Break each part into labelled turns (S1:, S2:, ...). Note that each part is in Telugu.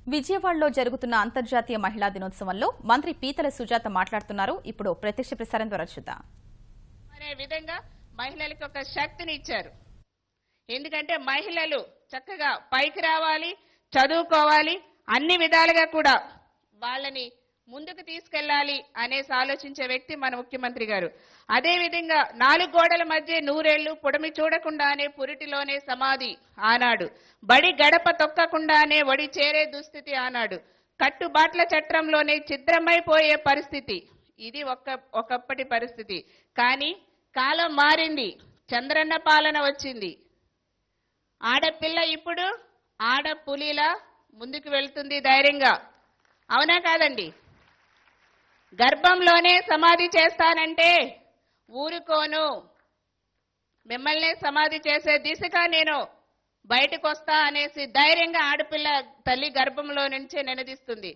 S1: విజయవాడలో జరుగుతున్న అంతర్జాతీయ మహిళా దినోత్సవంలో మంత్రి పీతల సుజాత మాట్లాడుతున్నారు. ఇప్పుడు ప్రత్యక్ష ప్రసారం ద్వారా చూద్దాం.
S2: అనే విధంగా మహిళలకు ఒక శక్తిని ఇచ్చారు. ఎందుకంటే మహిళలు చక్కగా పైకి రావాలి, చదువుకోవాలి, అన్ని విధాలుగా కూడా వాళ్ళని ముందుకు తీసుకెళ్లాలి అనేసి ఆలోచించే వ్యక్తి మన ముఖ్యమంత్రి గారు. అదే విధంగా 4 గోడల మధ్య 100 ఏళ్లు పొడమి చూడకుండానే పురిటిలోనే సమాధి ఆనాడు. బడి గడప తొక్కకుండానే ఒడి చేరే దుస్థితి ఆనాడు. కట్టుబాట్ల చట్రంలోనే ఛిద్రమైపోయే పరిస్థితి. ఇది ఒకప్పటి పరిస్థితి. కానీ కాలం మారింది. చంద్రన్న పాలన వచ్చింది. ఆడపిల్ల ఇప్పుడు ఆడపులిలా ముందుకు వెళ్తుంది ధైర్యంగా. అవునా కాదండి? గర్భంలోనే సమాధి చేస్తానంటే ఊరుకోను, మిమ్మల్నే సమాధి చేసే దిశగా నేను బయటకు వస్తా అనేసి ధైర్యంగా ఆడపిల్ల తల్లి గర్భంలో నుంచే నినదిస్తుంది.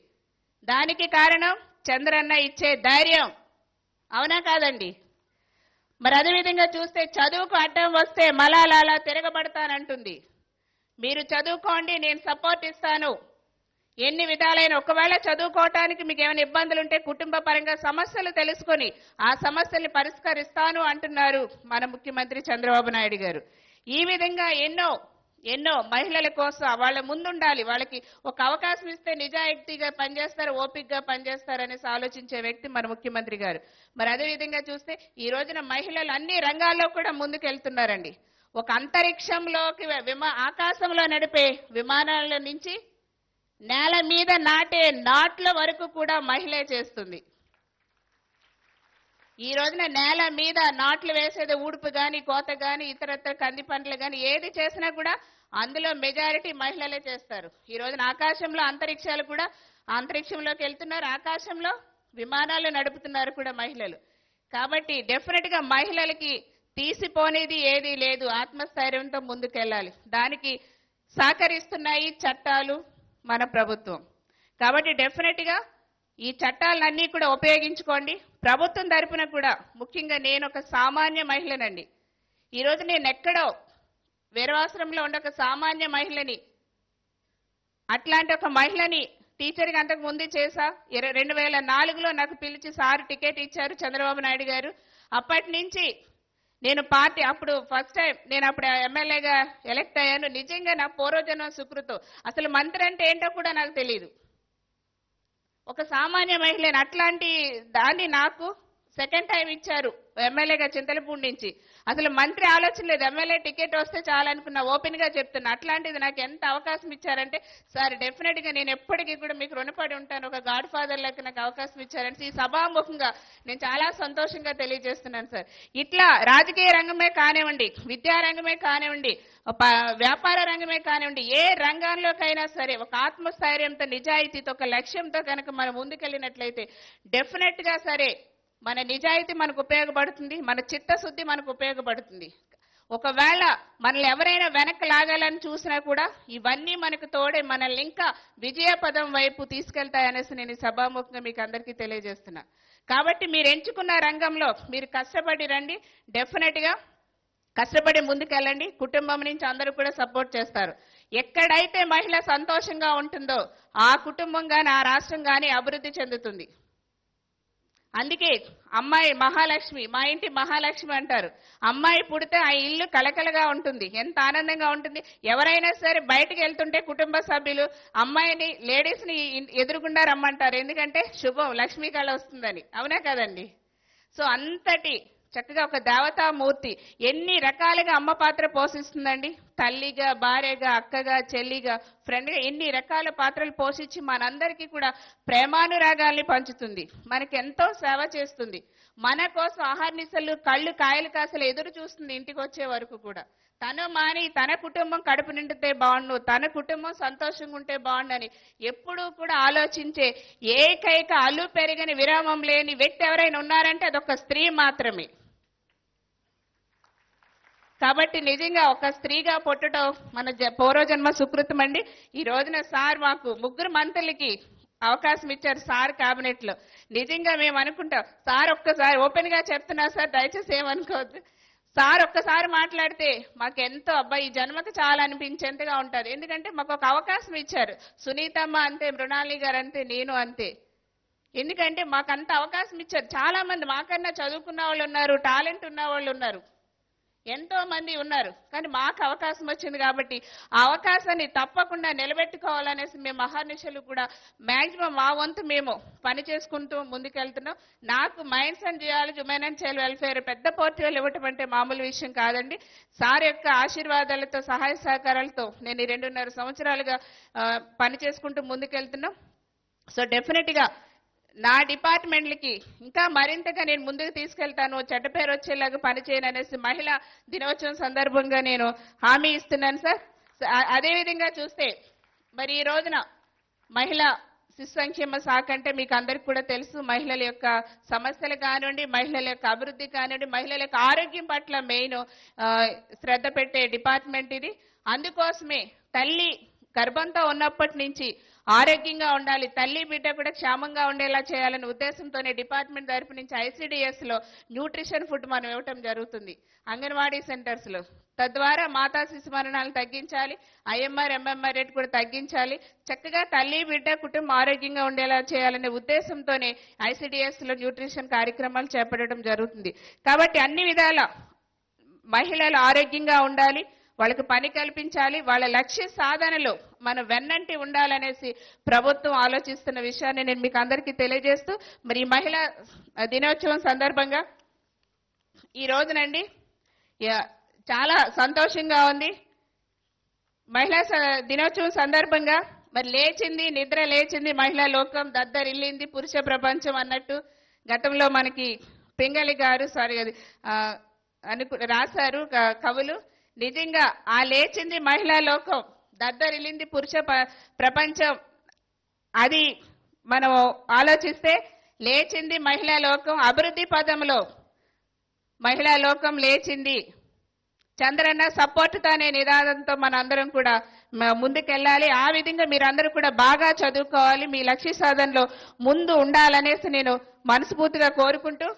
S2: దానికి కారణం చంద్రన్న ఇచ్చే ధైర్యం. అవునా కాదండి? మరి అదేవిధంగా చూస్తే చదువుకు అడ్డం వస్తే మలాలాలా తిరగబడతానంటుంది. మీరు చదువుకోండి, నేను సపోర్ట్ ఇస్తాను. ఎన్ని విధాలైన ఒకవేళ చదువుకోవటానికి మీకు ఏమైనా ఇబ్బందులు ఉంటే కుటుంబ పరంగా సమస్యలు తెలుసుకొని ఆ సమస్యల్ని పరిష్కరిస్తాను అంటున్నారు మన ముఖ్యమంత్రి చంద్రబాబు నాయుడు గారు. ఈ విధంగా ఎన్నో మహిళల కోసం వాళ్ళ ముందుండాలి. వాళ్ళకి ఒక అవకాశం ఇస్తే నిజాయితీగా పనిచేస్తారు, ఓపికగా పనిచేస్తారు అనేసి ఆలోచించే వ్యక్తి మన ముఖ్యమంత్రి గారు. మరి అదేవిధంగా చూస్తే ఈ రోజున మహిళలు అన్ని రంగాల్లో కూడా ముందుకెళ్తున్నారండి. ఒక అంతరిక్షంలోకి ఆకాశంలో నడిపే విమానాల నుంచి నేల మీద నాటే నాట్ల వరకు కూడా మహిళే చేస్తుంది. ఈ రోజున నేల మీద నాట్లు వేసేది ఊడుపు గాని, కోత గాని, ఇతరత్ర కంది పంటలు గాని ఏది చేసినా కూడా అందులో మెజారిటీ మహిళలే చేస్తారు. ఈ రోజున ఆకాశంలో అంతరిక్షాలు కూడా అంతరిక్షంలోకి వెళ్తున్నారు, ఆకాశంలో విమానాలు నడుపుతున్నారు కూడా మహిళలు. కాబట్టి డెఫినెట్ గా మహిళలకి తీసిపోనేది ఏదీ లేదు. ఆత్మస్థైర్యంతో ముందుకెళ్ళాలి. దానికి సహకరిస్తున్నాయి చట్టాలు, మన ప్రభుత్వం. కాబట్టి డెఫినెట్ గా ఈ చట్టాలన్నీ కూడా ఉపయోగించుకోండి. ప్రభుత్వం తరపున కూడా ముఖ్యంగా నేను ఒక సామాన్య మహిళనండి. ఈరోజు నేను ఎక్కడో వీరవాసరంలో ఉండే ఒక సామాన్య మహిళని, అట్లాంటి ఒక మహిళని టీచర్గా అంతకు ముందు చేశా. 2004లో నాకు పిలిచి సార్ టికెట్ ఇచ్చారు చంద్రబాబు నాయుడు గారు. అప్పటి నుంచి నేను పార్టీ అప్పుడు ఫస్ట్ టైం నేను అప్పుడు ఎమ్మెల్యేగా ఎలక్ట్ అయ్యాను. నిజంగా నా పూర్వజన్మ సుకృతం. అసలు మంత్రి అంటే ఏంటో కూడా నాకు తెలియదు. ఒక సామాన్య మహిళని అట్లాంటి దాన్ని నాకు సెకండ్ టైం ఇచ్చారు ఎమ్మెల్యేగా చింతలపూడి నుంచి. అసలు మంత్రి ఆలోచన లేదు, ఎమ్మెల్యే టికెట్ వస్తే చాలనుకున్నా. ఓపెన్ గా చెప్తున్నా. అట్లాంటిది నాకు ఎంత అవకాశం ఇచ్చారంటే సార్ డెఫినెట్ గా నేను ఎప్పటికీ కూడా మీకు రుణపడి ఉంటాను. ఒక గాడ్ ఫాదర్ లెక్క నాకు అవకాశం ఇచ్చారంటే ఈ సభాముఖంగా నేను చాలా సంతోషంగా తెలియజేస్తున్నాను సార్. ఇట్లా రాజకీయ రంగమే కానివ్వండి, విద్యా రంగమే కానివ్వండి, వ్యాపార రంగమే కానివ్వండి, ఏ రంగంలోకైనా సరే ఒక ఆత్మస్థైర్యంతో, నిజాయితీతో, ఒక లక్ష్యంతో కనుక మనం ముందుకెళ్ళినట్లయితే డెఫినెట్ గా సరే మన నిజాయితీ మనకు ఉపయోగపడుతుంది, మన చిత్తశుద్ధి మనకు ఉపయోగపడుతుంది. ఒకవేళ మనల్ని ఎవరైనా వెనక్కి లాగాలని చూసినా కూడా ఇవన్నీ మనకు తోడే మనల్ని ఇంకా విజయ పదం వైపు తీసుకెళ్తాయనేసి నేను సభాముఖంగా మీకు అందరికీ తెలియజేస్తున్నా. కాబట్టి మీరు ఎంచుకున్న రంగంలో మీరు కష్టపడి రండి. డెఫినెట్ గా కష్టపడి ముందుకెళ్ళండి. కుటుంబం నుంచి అందరూ కూడా సపోర్ట్ చేస్తారు. ఎక్కడైతే మహిళ సంతోషంగా ఉంటుందో ఆ కుటుంబం గాని, ఆ రాష్ట్రం గాని అభివృద్ధి చెందుతుంది. అందుకే అమ్మాయి మహాలక్ష్మి, మా ఇంటి మహాలక్ష్మి అంటారు. అమ్మాయి పుడితే ఆ ఇల్లు కలకలగా ఉంటుంది, ఎంత ఆనందంగా ఉంటుంది. ఎవరైనా సరే బయటకు వెళ్తుంటే కుటుంబ సభ్యులు అమ్మాయిని, లేడీస్ ని ఎదురుగుండా రమ్మంటారు. ఎందుకంటే శుభం, లక్ష్మీ కళ వస్తుందని. అవునా కదండి? సో అంతటి చక్కగా ఒక దేవతామూర్తి ఎన్ని రకాలుగా అమ్మ పాత్ర పోషిస్తుందండి. తల్లిగా, భార్యగా, అక్కగా, చెల్లిగా, ఫ్రెండ్గా ఎన్ని రకాల పాత్రలు పోషించి మనందరికీ కూడా ప్రేమానురాగాల్ని పంచుతుంది. మనకి ఎంతో సేవ చేస్తుంది. మన కోసం ఆహార్నిశలు కళ్ళు కాయలు కాసలు ఎదురు చూస్తుంది ఇంటికి వచ్చే వరకు కూడా. తను మాని తన కుటుంబం కడుపు నిండితే బాగుండు, తన కుటుంబం సంతోషంగా ఉంటే బాగుండని ఎప్పుడూ కూడా ఆలోచించే ఏకైక అల్లు పెరిగని విరామం లేని వ్యక్తి ఎవరైనా ఉన్నారంటే అదొక స్త్రీ మాత్రమే. కాబట్టి నిజంగా ఒక స్త్రీగా పుట్టడం మన పూర్వజన్మ సుకృతం అండి. ఈ రోజున సార్ మాకు 3 మంత్రులకి అవకాశం ఇచ్చారు సార్ కేబినెట్ లో. నిజంగా మేము అనుకుంటాం సార్, ఒక్కసారి ఓపెన్ గా చెప్తున్నా సార్, దయచేసి ఏమనుకోవద్దు. సార్ ఒక్కసారి మాట్లాడితే మాకెంతో అబ్బాయి ఈ జన్మకి చాలా అనిపించేంతగా ఉంటుంది. ఎందుకంటే మాకు ఒక అవకాశం ఇచ్చారు. సునీతమ్మ అంతే, మృణాలి గారు అంతే, నేను అంతే. ఎందుకంటే మాకు అంత అవకాశం ఇచ్చారు. చాలా మంది మాకన్నా చదువుకున్న వాళ్ళు ఉన్నారు, టాలెంట్ ఉన్న వాళ్ళు ఉన్నారు, ఎంతో మంది ఉన్నారు. కానీ మాకు అవకాశం వచ్చింది కాబట్టి ఆ అవకాశాన్ని తప్పకుండా నిలబెట్టుకోవాలనేసి మేము మహానిషులు కూడా మ్యాక్సిమం మా వంతు మేము పని చేసుకుంటూ ముందుకెళ్తున్నాం. నాకు mines and geology, women and child welfare పెద్ద పోర్ట్ఫోలియో ఇవ్వటం అంటే మామూలు విషయం కాదండి. సార్ యొక్క ఆశీర్వాదాలతో, సహాయ సహకారాలతో నేను ఈ 2.5 సంవత్సరాలుగా పని చేసుకుంటూ ముందుకెళ్తున్నాం. సో డెఫినెట్గా నా డిపార్ట్మెంట్లకి ఇంకా మరింతగా నేను ముందుకు తీసుకెళ్తాను, చెడ్డ పేరు వచ్చేలాగా పనిచేయను అనేసి మహిళా దినోత్సవం సందర్భంగా నేను హామీ ఇస్తున్నాను సార్. అదేవిధంగా చూస్తే మరి ఈ రోజున మహిళా శిశు సంక్షేమ శాఖ అంటే మీకు అందరికి కూడా తెలుసు. మహిళల యొక్క సమస్యలు కానివ్వండి, మహిళల యొక్క అభివృద్ధి కానివ్వండి, మహిళల యొక్క ఆరోగ్యం పట్ల మెయిన్ శ్రద్ధ పెట్టే డిపార్ట్మెంట్ ఇది. అందుకోసమే తల్లి గర్భంతో ఉన్నప్పటి నుంచి ఆరోగ్యంగా ఉండాలి, తల్లి బిడ్డ కూడా క్షేమంగా ఉండేలా చేయాలనే ఉద్దేశంతోనే డిపార్ట్మెంట్ తరపు నుంచి ICDS లో న్యూట్రిషన్ ఫుడ్ మనం ఇవ్వటం జరుగుతుంది అంగన్వాడీ సెంటర్స్ లో. తద్వారా మాతా శిశు మరణాలు తగ్గించాలి, IMR MMR రేట్ కూడా తగ్గించాలి, చక్కగా తల్లి బిడ్డ కుటుంబం ఆరోగ్యంగా ఉండేలా చేయాలనే ఉద్దేశంతోనే ICDS లో న్యూట్రిషన్ కార్యక్రమాలు చేపట్టడం జరుగుతుంది. కాబట్టి అన్ని విధాల మహిళలు ఆరోగ్యంగా ఉండాలి, వాళ్ళకి పని కల్పించాలి, వాళ్ళ లక్ష్య సాధనలో మనం వెన్నంటి ఉండాలనేసి ప్రభుత్వం ఆలోచిస్తున్న విషయాన్ని నేను మీకు అందరికీ తెలియజేస్తూ, మరి ఈ మహిళా దినోత్సవం సందర్భంగా ఈ రోజునండి చాలా సంతోషంగా ఉంది. మహిళా దినోత్సవం సందర్భంగా మరి లేచింది, నిద్ర లేచింది మహిళా లోకం, దద్దరిల్లింది పురుష ప్రపంచం అన్నట్టు గతంలో మనకి పింగళి గారు రాశారు కవులు. నిజంగా ఆ లేచింది మహిళా లోకం, దద్దరిల్లింది పురుష ప్రపంచం, అది మనం ఆలోచిస్తే లేచింది మహిళా లోకం, అభివృద్ధి పదంలో మహిళా లోకం లేచింది, చంద్రన్న సపోర్ట్ అనే నినాదంతో మన అందరం కూడా ముందుకెళ్ళాలి. ఆ విధంగా మీరందరూ కూడా బాగా చదువుకోవాలి, మీ లక్ష్య సాధనలో ముందు ఉండాలనేసి నేను మనస్ఫూర్తిగా కోరుకుంటూ